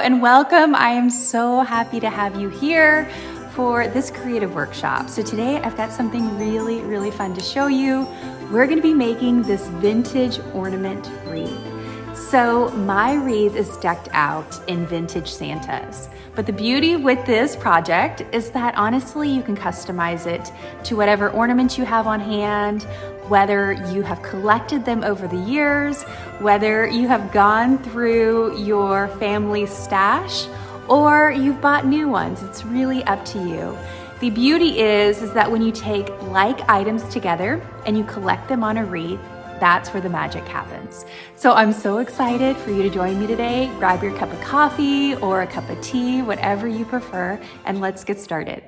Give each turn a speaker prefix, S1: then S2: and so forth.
S1: and welcome. I am so happy to have you here for this creative workshop. So today I've got something really fun to show you. We're going to be making this vintage ornament wreath. So my wreath is decked out in vintage Santas. But the beauty with this project is that honestly you can customize it to whatever ornaments you have on hand, whether you have collected them over the years, whether you have gone through your family stash, or you've bought new ones. It's really up to you. The beauty is that when you take like items together and you collect them on a wreath, that's where the magic happens. So I'm so excited for you to join me today. Grab your cup of coffee or a cup of tea, whatever you prefer, and let's get started.